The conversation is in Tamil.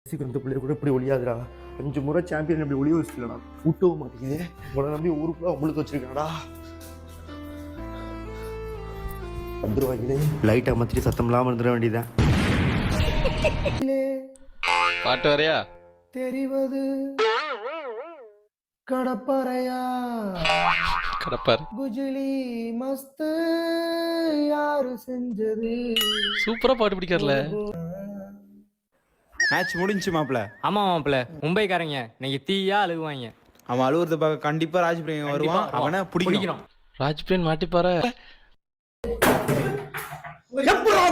சீக்கிரம் இந்த பிள்ளைய கூட இப்படி ஒளியாதுடா. 5 முறை சாம்பியன் இப்படி ஒளிய வச்சுக்கலடா. ஊட்டவும் மாட்டேங்குது. உங்களை நம்பி ஊருக்குள்ள முழுக்க வச்சிருக்காடா. வந்துருவாங்களே. லைட் அமர்த்திட்டு சத்தம் இல்லாமல் இருந்துட வேண்டியதான். பாட்டு வரையா தெரிவது கடப்பறையா கடப்பாரு குஜிலி மஸ்து யாரு செஞ்சது. சூப்பரா பாட்டு பிடிக்கார்ல. மேட்ச் முடிஞ்சு மாப்ள. ஆமா மாப்ள, மும்பைக்காரங்க இன்னைக்கு தீயா அழுகுவாங்க. அவன் அழுவுறத பார்க்க கண்டிப்பா ராஜ்பிரியன் வருவான். அவனை பிடிக்கணும். ராஜ்பிரியன் மாட்டிப்பாரு. எப்படா